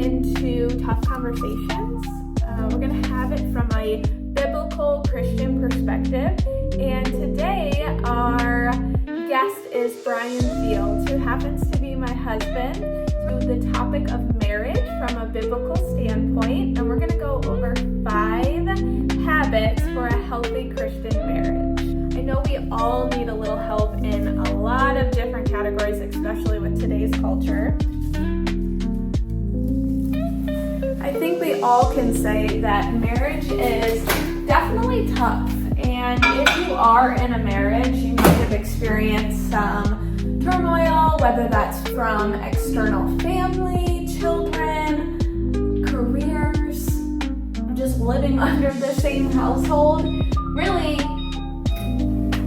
into tough conversations. We're going to have it from a biblical Christian perspective. And today our guest is Brian Fields, who happens to be my husband, to the topic of marriage from a biblical standpoint. And we're going to go over 5 habits for a healthy Christian marriage. I know we all need a little help in a lot of different categories, especially with today's culture. I think we all can say that marriage is definitely tough. And if you are in a marriage, you might have experienced some turmoil, whether that's from external family, children, careers, just living under the same household. Really,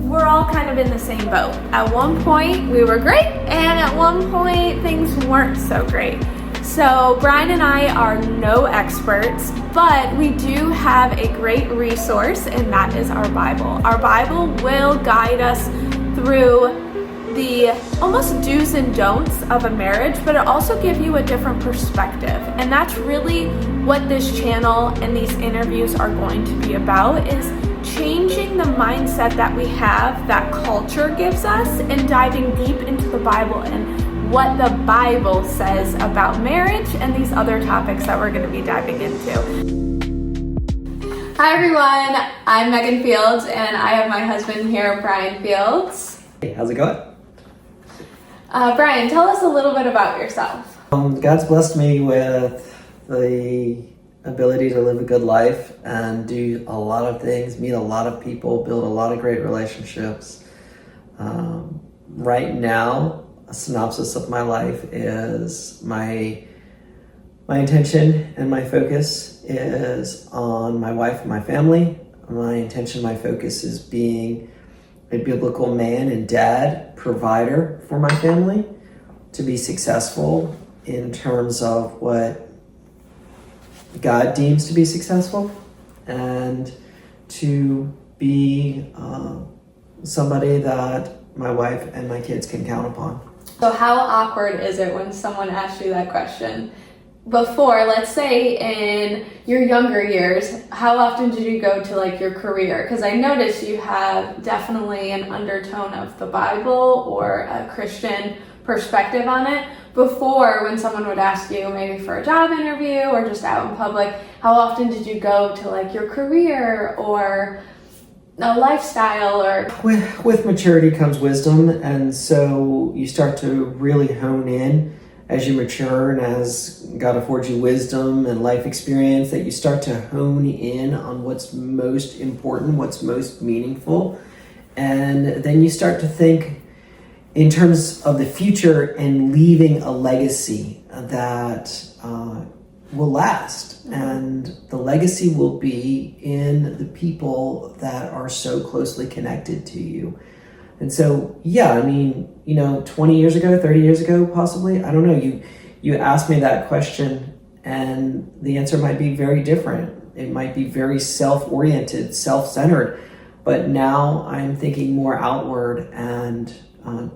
we're all kind of in the same boat. At one point, we were great, and at one point, things weren't so great. So Brian and I are no experts, but we do have a great resource, and that is our Bible. Our Bible will guide us through the almost do's and don'ts of a marriage, but it also gives you a different perspective. And that's really what this channel and these interviews are going to be about, is changing the mindset that we have, that culture gives us, and diving deep into the Bible and what the Bible says about marriage and these other topics that we're going to be diving into. Hi everyone, I'm Megan Fields, and I have my husband here, Brian Fields. Hey, how's it going? Brian, tell us a little bit about yourself. God's blessed me with the ability to live a good life and do a lot of things, meet a lot of people, build a lot of great relationships. Right now, a synopsis of my life is my intention and my focus is on my wife and my family. My intention, my focus is being a biblical man and dad, provider for my family, to be successful in terms of what God deems to be successful, and to be somebody that my wife and my kids can count upon. So how awkward is it when someone asks you that question? Before, let's say in your younger years, how often did you go to like your career? Because I noticed you have definitely an undertone of the Bible or a Christian perspective on it. Before, when someone would ask you maybe for a job interview or just out in public, how often did you go to like your career or a lifestyle? Or with maturity comes wisdom, and so you start to really hone in as you mature and as God affords you wisdom and life experience, that you start to hone in on what's most important, what's most meaningful, and then you start to think in terms of the future and leaving a legacy that will last. And the legacy will be in the people that are so closely connected to you. And so, yeah, I mean, 20 years ago, 30 years ago, possibly, I don't know, you asked me that question and the answer might be very different. It might be very self-oriented, self-centered, but now I'm thinking more outward and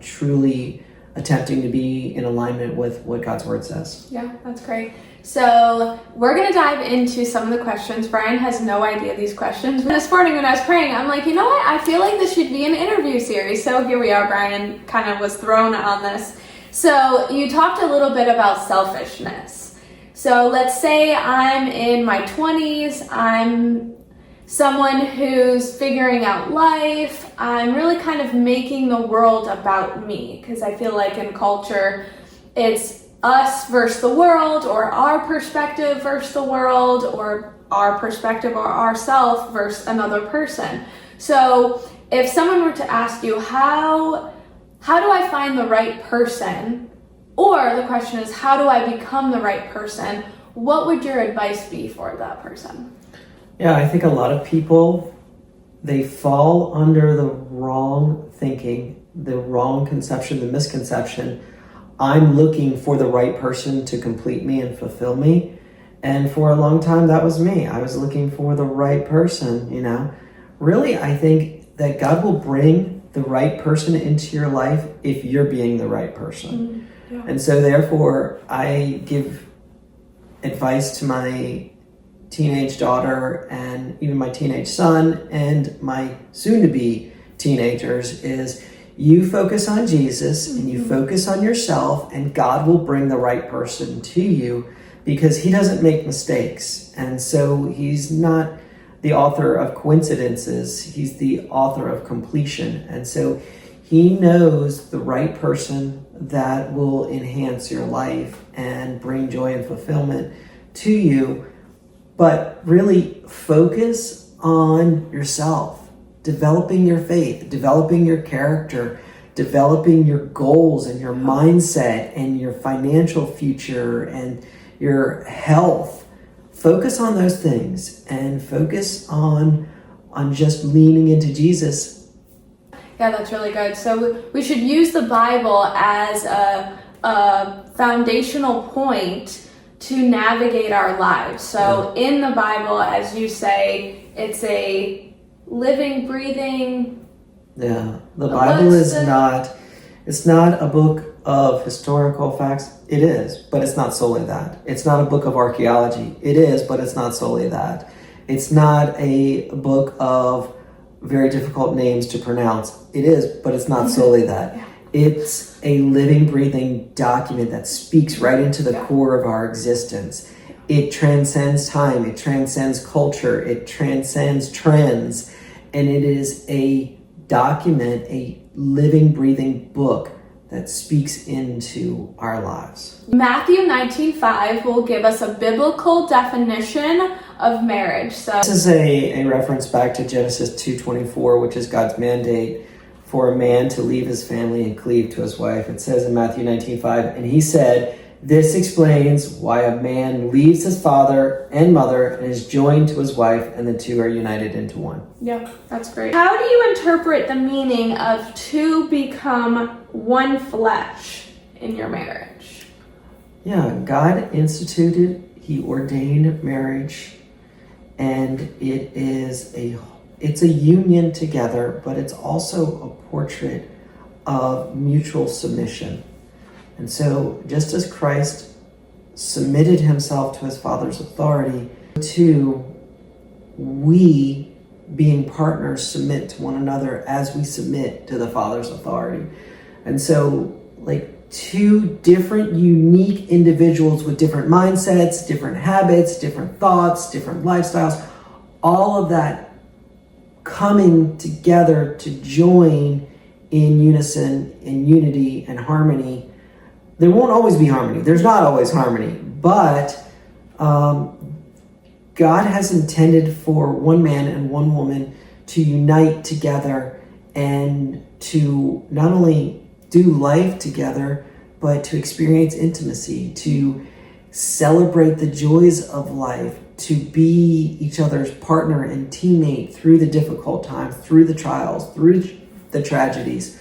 truly attempting to be in alignment with what God's word says. Yeah, that's great. So we're going to dive into some of the questions. Brian has no idea these questions. This morning when I was praying, I'm like, you know what? I feel like this should be an interview series. So here we are. Brian kind of was thrown on this. So you talked a little bit about selfishness. So let's say I'm in my 20s. I'm someone who's figuring out life. I'm really kind of making the world about me, because I feel like in culture, it's us versus the world, or our perspective versus the world, or our perspective or ourself versus another person. So if someone were to ask you, how do I find the right person? Or the question is, how do I become the right person? What would your advice be for that person? Yeah, I think a lot of people, they fall under the wrong thinking, the wrong conception, the misconception. I'm looking for the right person to complete me and fulfill me. And for a long time, that was me. I was looking for the right person, Really, I think that God will bring the right person into your life if you're being the right person. Yeah. And so therefore, I give advice to my teenage daughter and even my teenage son and my soon-to-be teenagers is you focus on Jesus and you focus on yourself, and God will bring the right person to you, because he doesn't make mistakes. And so he's not the author of coincidences, he's the author of completion. And so he knows the right person that will enhance your life and bring joy and fulfillment to you. But really focus on yourself, developing your faith, developing your character, developing your goals and your mindset and your financial future and your health. Focus on those things and focus on just leaning into Jesus. Yeah, that's really good. So we should use the Bible as a foundational point to navigate our lives. So in the Bible, as you say, it's a living, breathing. Yeah, the Bible is it's not a book of historical facts. It is, but it's not solely that. It's not a book of archaeology. It is, but it's not solely that. It's not a book of very difficult names to pronounce. It is, but it's not solely that. Yeah. It's a living, breathing document that speaks right into the core of our existence. It transcends time, it transcends culture, it transcends trends, and it is a document, a living, breathing book that speaks into our lives. Matthew 19:5 will give us a biblical definition of marriage. So this is a reference back to Genesis 2:24, which is God's mandate for a man to leave his family and cleave to his wife. It says in Matthew 19:5, and he said, this explains why a man leaves his father and mother and is joined to his wife, and the two are united into one. Yeah, that's great. How do you interpret the meaning of to become one flesh in your marriage? Yeah, God instituted, he ordained marriage, and it's a union together, but it's also a portrait of mutual submission. And so just as Christ submitted himself to his Father's authority, too, we, being partners, submit to one another as we submit to the Father's authority. And so, like, two different, unique individuals with different mindsets, different habits, different thoughts, different lifestyles, all of that coming together to join in unison, in unity and harmony. There won't always be harmony. There's not always harmony, but God has intended for one man and one woman to unite together and to not only do life together, but to experience intimacy, to celebrate the joys of life, to be each other's partner and teammate through the difficult times, through the trials, through the tragedies,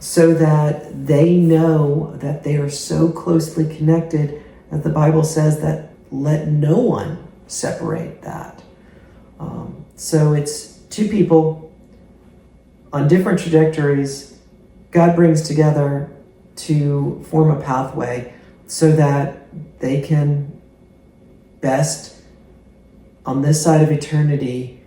so that they know that they are so closely connected that the Bible says that let no one separate that. So it's two people on different trajectories. God brings together to form a pathway so that they can best, on this side of eternity,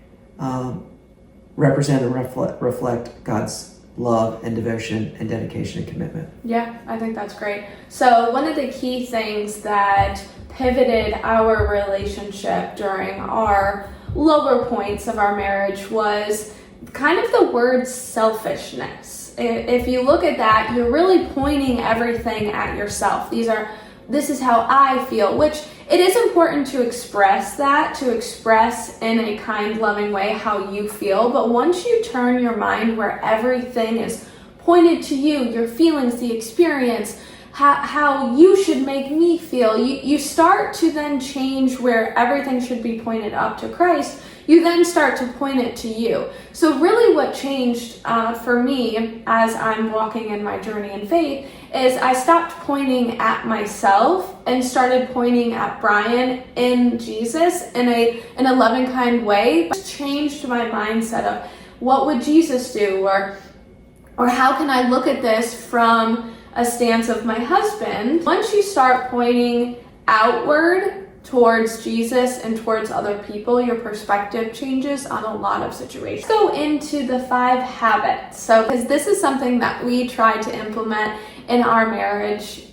represent and reflect God's love and devotion and dedication and commitment. Yeah, I think that's great. So one of the key things that pivoted our relationship during our lower points of our marriage was kind of the word selfishness. If you look at that, you're really pointing everything at yourself. This is how I feel, which it is important to express that, to express in a kind, loving way how you feel. But once you turn your mind where everything is pointed to you, your feelings, the experience, how you should make me feel, you start to then change where everything should be pointed up to Christ. You then start to point it to you. So really what changed for me as I'm walking in my journey in faith is I stopped pointing at myself and started pointing at Brian in Jesus in a loving, kind way. It changed my mindset of what would Jesus do, or how can I look at this from a stance of my husband. Once you start pointing outward towards Jesus and towards other people, your perspective changes on a lot of situations. Go into the 5 habits. So, because this is something that we try to implement in our marriage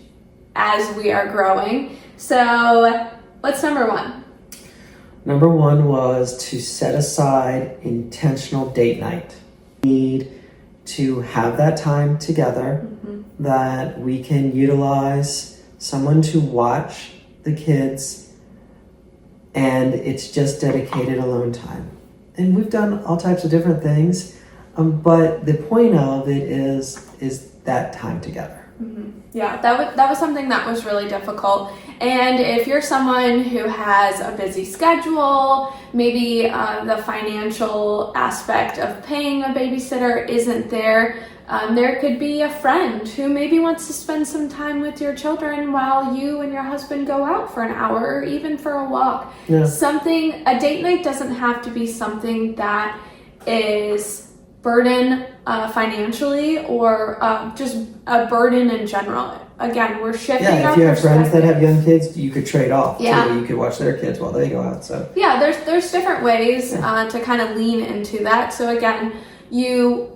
as we are growing. So, what's number 1? Number 1 was to set aside intentional date night. We need to have that time together that we can utilize someone to watch the kids, and it's just dedicated alone time. And we've done all types of different things, but the point of it is that time together. Yeah, that was something that was really difficult. And if you're someone who has a busy schedule, maybe the financial aspect of paying a babysitter isn't there, there could be a friend who maybe wants to spend some time with your children while you and your husband go out for an hour or even for a walk. Yeah. A date night doesn't have to be something that is burden financially or just a burden in general. Again, we're shifting our if you have friends that perspective. have young kids, you could trade off. Yeah. Too. You could watch their kids while they go out. So yeah, there's different ways to kind of lean into that. So again, you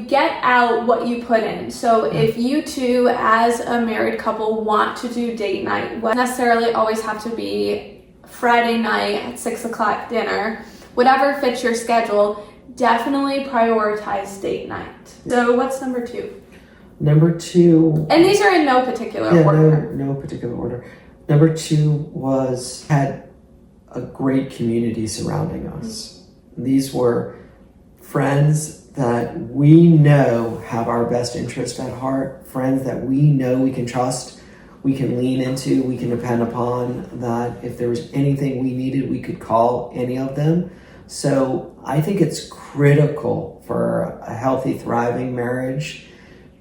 get out what you put in. So if you two as a married couple want to do date night, it doesn't necessarily always have to be Friday night at 6:00 dinner, whatever fits your schedule, definitely prioritize date night. So what's number 2? Number 2, and these are in no particular order. no particular order. Number 2 had a great community surrounding us. These were friends that we know have our best interest at heart, friends that we know we can trust, we can lean into, we can depend upon, that if there was anything we needed, we could call any of them. So I think it's critical for a healthy, thriving marriage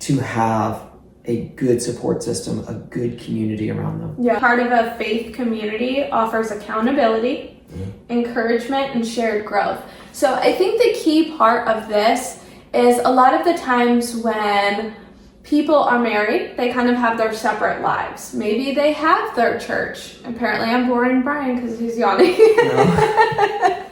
to have a good support system, a good community around them. Yeah. Part of a faith community offers accountability, encouragement, and shared growth. So I think the key part of this is a lot of the times when people are married, they kind of have their separate lives. Maybe they have their church. Apparently I'm boring Brian because he's yawning. No.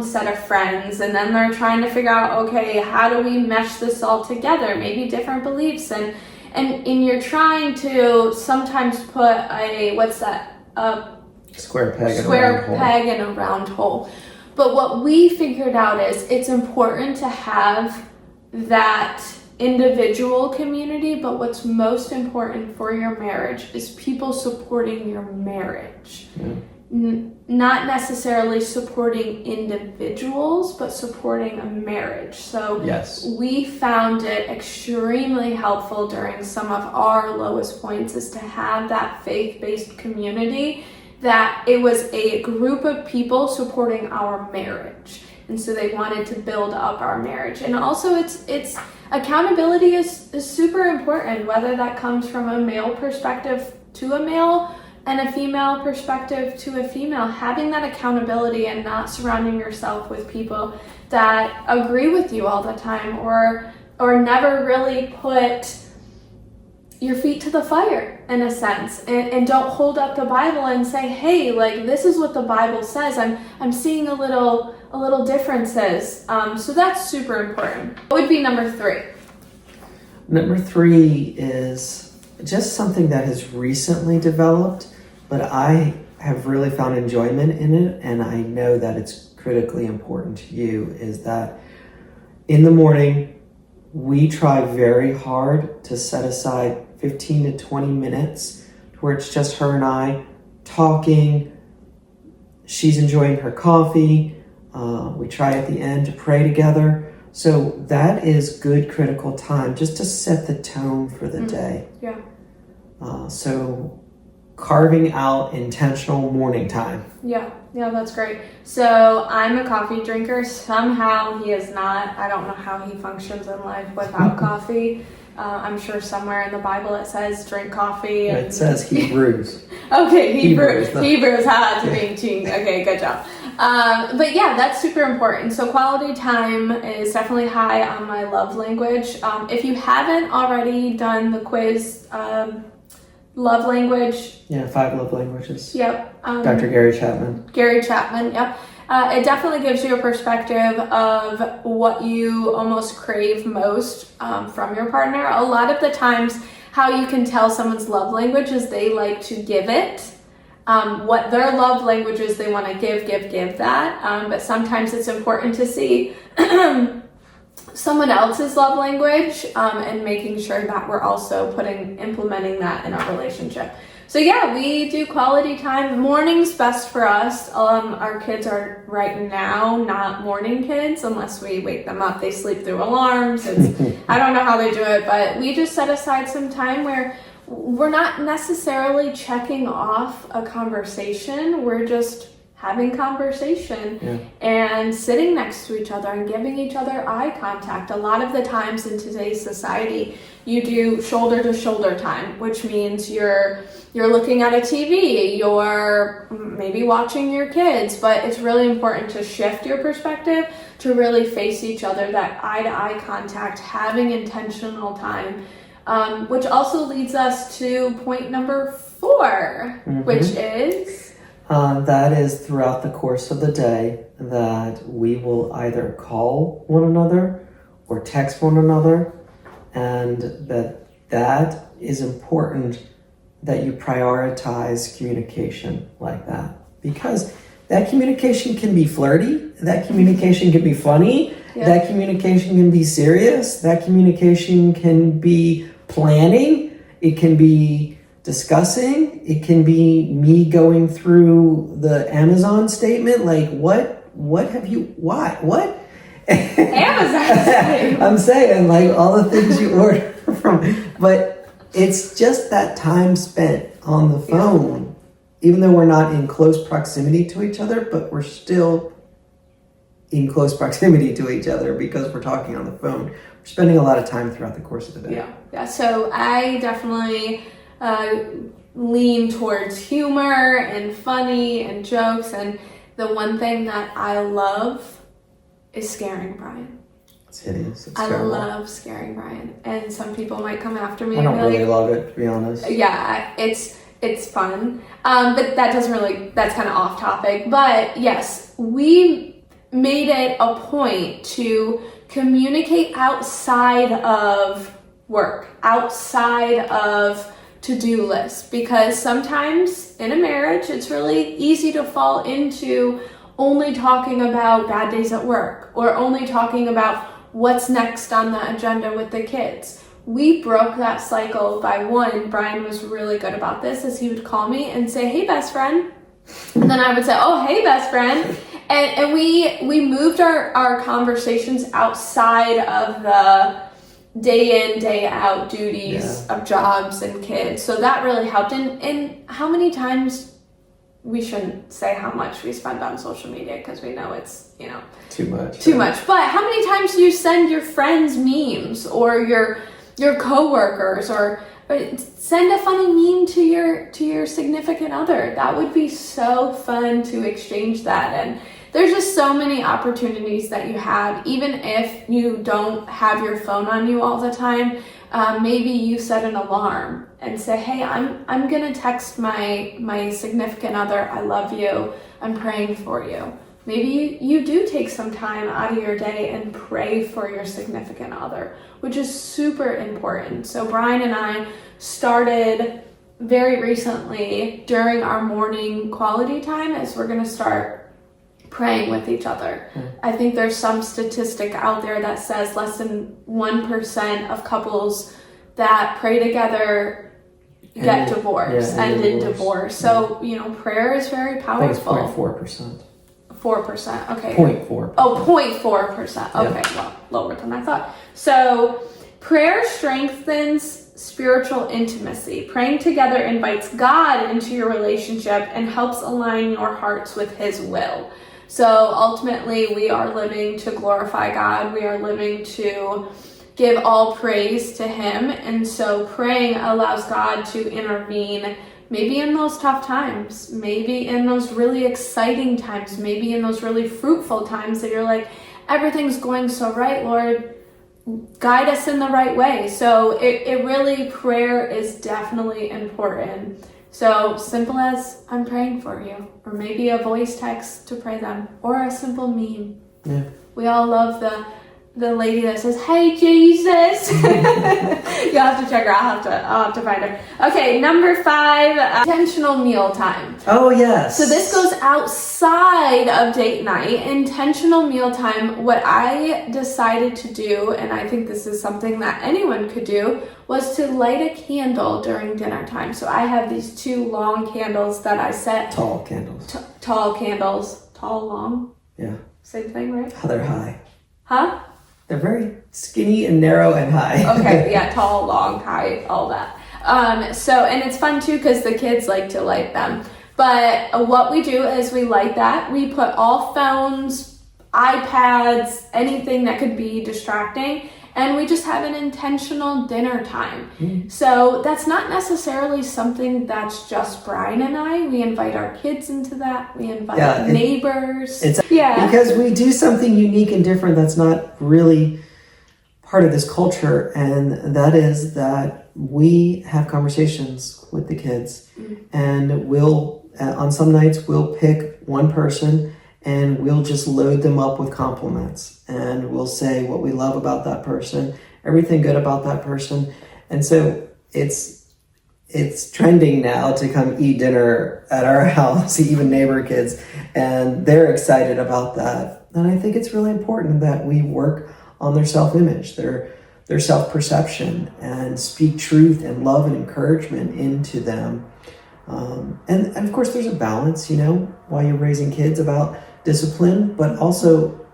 Set of friends, and then they're trying to figure out, okay, how do we mesh this all together? Maybe different beliefs, and you're trying to sometimes put a Square peg in a round hole. But what we figured out is it's important to have that individual community, but what's most important for your marriage is people supporting your marriage. Not necessarily supporting individuals, but supporting a marriage. So yes, we found it extremely helpful during some of our lowest points is to have that faith-based community, that it was a group of people supporting our marriage. And so they wanted to build up our marriage. And also it's accountability is super important, whether that comes from a male perspective to a male and a female perspective to a female. Having that accountability and not surrounding yourself with people that agree with you all the time or never really put your feet to the fire in a sense, and don't hold up the Bible and say, hey, like, this is what the Bible says. I'm seeing a little differences. So that's super important. What would be number 3? Number 3 is just something that has recently developed, but I have really found enjoyment in it, and I know that it's critically important to you, is that in the morning, we try very hard to set aside 15 to 20 minutes where it's just her and I talking. She's enjoying her coffee. We try at the end to pray together. So that is good critical time just to set the tone for the day. Yeah. So carving out intentional morning time. Yeah, that's great. So I'm a coffee drinker. Somehow he is not. I don't know how he functions in life without coffee. I'm sure somewhere in the Bible it says drink coffee. And it says Hebrews. Okay, Hebrews. Hebrews. Okay, good job. But yeah, that's super important. So quality time is definitely high on my love language. If you haven't already done the quiz, love language. Yeah, 5 love languages. Yep. Dr. Gary Chapman. Gary Chapman, yep. It definitely gives you a perspective of what you almost crave most from your partner. A lot of the times, how you can tell someone's love language is they like to give it. What their love language is, they want to give that. But sometimes it's important to see someone else's love language and making sure that we're also implementing that in our relationship. So yeah, we do quality time. Morning's best for us. Our kids are right now not morning kids unless we wake them up. They sleep through alarms. I don't know how they do it, but we just set aside some time where we're not necessarily checking off a conversation. We're just having conversation and sitting next to each other and giving each other eye contact. A lot of the times in today's society, you do shoulder to shoulder time, which means you're looking at a TV, you're maybe watching your kids, but it's really important to shift your perspective to really face each other, that eye to eye contact, having intentional time, which also leads us to point number 4, which is... that is throughout the course of the day that we will either call one another or text one another, and that is important that you prioritize communication like that, because that communication can be flirty, that communication can be funny, that communication can be serious, that communication can be planning, it can be discussing, it can be me going through the Amazon statement, like what Amazon I'm saying, like, all the things you order from, but it's just that time spent on the phone, even though we're not in close proximity to each other, but we're still in close proximity to each other because we're talking on the phone. We're spending a lot of time throughout the course of the day. Yeah. So I definitely lean towards humor and funny and jokes, and the one thing that I love is scaring Brian. It's hideous. It's I terrible. love scaring Brian, and some people might come after me. I don't and be really like, love it, to be honest. Yeah, it's fun, but that's kind of off topic. But yes, we made it a point to communicate outside of work, outside of to-do lists, because sometimes in a marriage it's really easy to fall into only talking about bad days at work or only talking about what's next on the agenda with the kids. We broke that cycle by Brian was really good about this, as he would call me and say, "Hey, best friend," and then I would say, "Oh, hey, best friend," and we moved our conversations outside of the day in, day out duties of jobs and kids. So that really helped. And how many times, we shouldn't say how much we spend on social media because we know it's, too much. But how many times do you send your friends memes or your coworkers or send a funny meme to your significant other? That would be so fun to exchange that. And there's just so many opportunities that you have, even if you don't have your phone on you all the time. Maybe you set an alarm and say, "Hey, I'm gonna text my significant other, I love you, I'm praying for you." Maybe you do take some time out of your day and pray for your significant other, which is super important. So Brian and I started very recently during our morning quality time, as we're gonna start praying with each other. I think there's some statistic out there that says less than 1% of couples that pray together get divorced, end in divorce. So, prayer is very powerful. I think it's 0.4%. 4%, okay. 0.4%. Oh, 0.4%. Okay, well, lower than I thought. So, prayer strengthens spiritual intimacy. Praying together invites God into your relationship and helps align your hearts with His will. So ultimately, we are living to glorify God. We are living to give all praise to Him. And so praying allows God to intervene, maybe in those tough times, maybe in those really exciting times, maybe in those really fruitful times that you're like, everything's going so right, Lord. guide us in the right way. So it really, prayer is definitely important. So simple as I'm praying for you, or maybe a voice text to pray them, or a simple meme. Yeah. We all love the lady that says, "Hey Jesus." You'll have to check her. I'll have to find her. Okay, number 5, intentional meal time. Oh, yes. So this goes outside of date night. Intentional meal time. What I decided to do, and I think this is something that anyone could do, was to light a candle during dinner time. So I have these 2 long candles that I set. Tall candles. Tall candles. Tall, long? Yeah. Same thing, right? Oh, they're high. Huh? They're very skinny and narrow and high. Okay, yeah, tall, long, high, all that. So, and it's fun too because the kids like to light them. But what we do is we light that. We put all phones, iPads, anything that could be distracting, and we just have an intentional dinner time. So that's not necessarily something that's just Brian and I. We invite our kids into that. We invite neighbors. Because we do something unique and different that's not really part of this culture, and that is that we have conversations with the kids. And we'll, on some nights, we'll pick one person and we'll just load them up with compliments, and we'll say what we love about that person, everything good about that person. And so it's trending now to come eat dinner at our house, even neighbor kids, and they're excited about that. And I think it's really important that we work on their self-image, their self-perception, and speak truth and love and encouragement into them. And of course there's a balance, while you're raising kids, about discipline, but also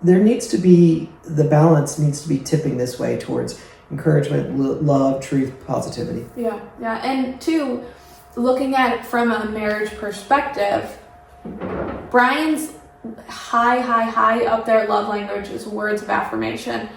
the balance needs to be tipping this way towards encouragement, love, truth, positivity. Yeah. And 2, looking at it from a marriage perspective, Brian's high up there love language is words of affirmation.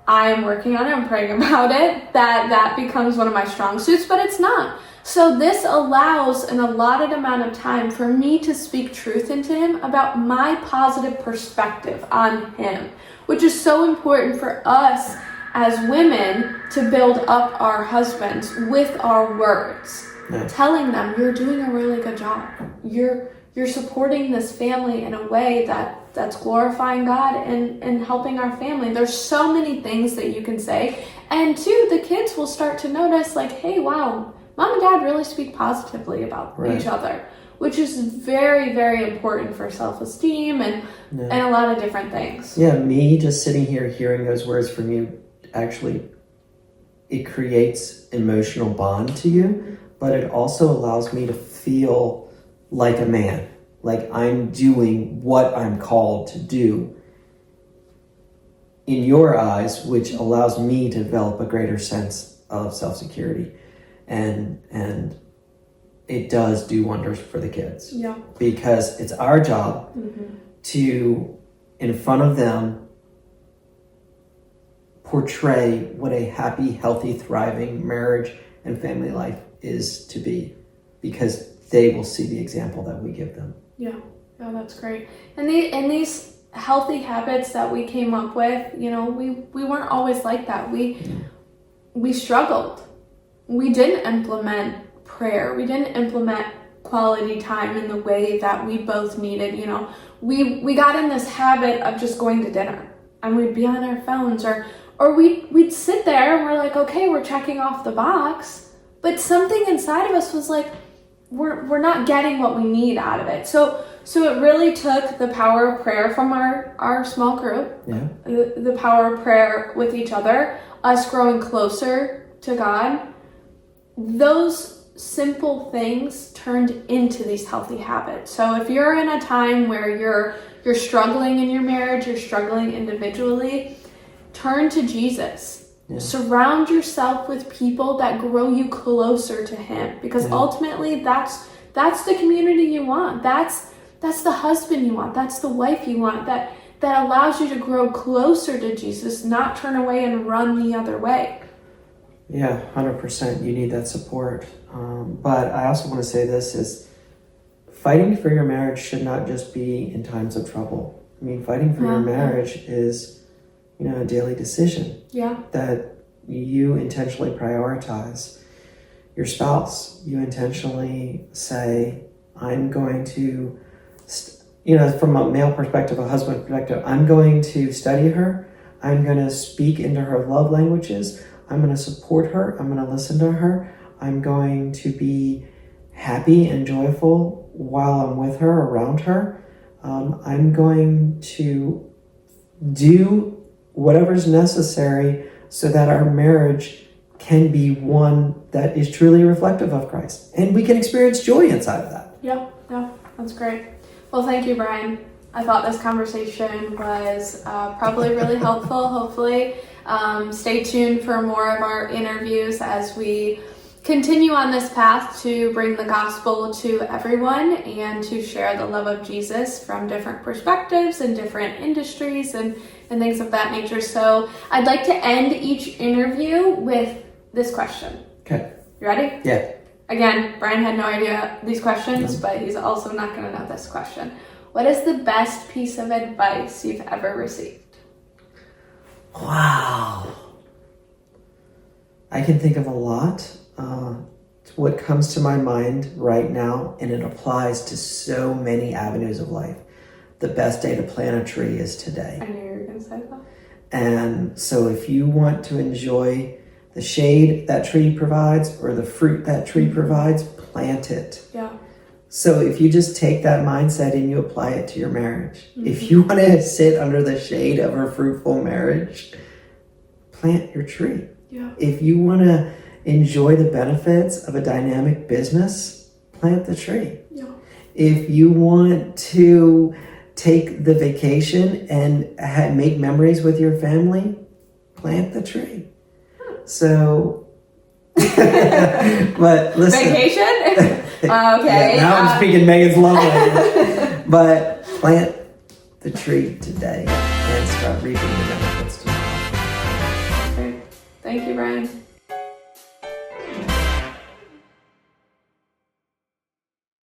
I'm working on it. I'm praying about it. That becomes one of my strong suits, but it's not. So this allows an allotted amount of time for me to speak truth into him about my positive perspective on him, which is so important for us as women to build up our husbands with our words. Yeah. Telling them, you're doing a really good job. You're supporting this family in a way that's glorifying God and helping our family. There's so many things that you can say. And 2, the kids will start to notice, like, hey, wow, Mom and Dad really speak positively about each other, which is very, very important for self-esteem and a lot of different things. Yeah, me just sitting here hearing those words from you, actually, it creates emotional bond to you, but it also allows me to feel like a man, like I'm doing what I'm called to do in your eyes, which allows me to develop a greater sense of self-security. And it does do wonders for the kids. Yeah. Because it's our job to, in front of them, portray what a happy, healthy, thriving marriage and family life is to be, because they will see the example that we give them. Yeah, that's great. And these healthy habits that we came up with, we weren't always like that. We struggled. We didn't implement prayer. We didn't implement quality time in the way that we both needed. We got in this habit of just going to dinner, and we'd be on our phones, or we'd sit there and we're like, okay, we're checking off the box, but something inside of us was like, we're not getting what we need out of it. So it really took the power of prayer from our small group, the power of prayer with each other, us growing closer to God. Those simple things turned into these healthy habits. So if you're in a time where you're struggling in your marriage, you're struggling individually, turn to Jesus. Yeah. Surround yourself with people that grow you closer to him, because ultimately that's the community you want. That's the husband you want. That's the wife you want. That allows you to grow closer to Jesus, not turn away and run the other way. Yeah, 100%. You need that support. But I also want to say this is fighting for your marriage should not just be in times of trouble. I mean, fighting for your marriage is a daily decision. Yeah. That you intentionally prioritize your spouse. You intentionally say, I'm going to, from a male perspective, a husband perspective, I'm going to study her. I'm going to speak into her love languages. I'm going to support her. I'm going to listen to her. I'm going to be happy and joyful while I'm with her, around her. I'm going to do whatever's necessary so that our marriage can be one that is truly reflective of Christ. And we can experience joy inside of that. Yeah, that's great. Well, thank you, Brian. I thought this conversation was probably really helpful. Hopefully, stay tuned for more of our interviews as we continue on this path to bring the gospel to everyone and to share the love of Jesus from different perspectives and different industries and things of that nature. So I'd like to end each interview with this question. Okay. You ready? Yeah. Again, Brian had no idea these questions, but he's also not going to know this question. What is the best piece of advice you've ever received? Wow. I can think of a lot. What comes to my mind right now, and it applies to so many avenues of life. The best day to plant a tree is today. I knew you were going to say that. And so if you want to enjoy the shade that tree provides or the fruit that tree provides, plant it. Yeah. So if you just take that mindset and you apply it to your marriage, if you want to sit under the shade of a fruitful marriage, plant your tree. Yeah. If you want to enjoy the benefits of a dynamic business, plant the tree. Yeah. If you want to take the vacation and make memories with your family, plant the tree. So, but listen. Vacation? Okay. Yeah, now I'm speaking Megan's love language. But plant the tree today and start reaping the benefits tomorrow. Great. Thank you, Brian.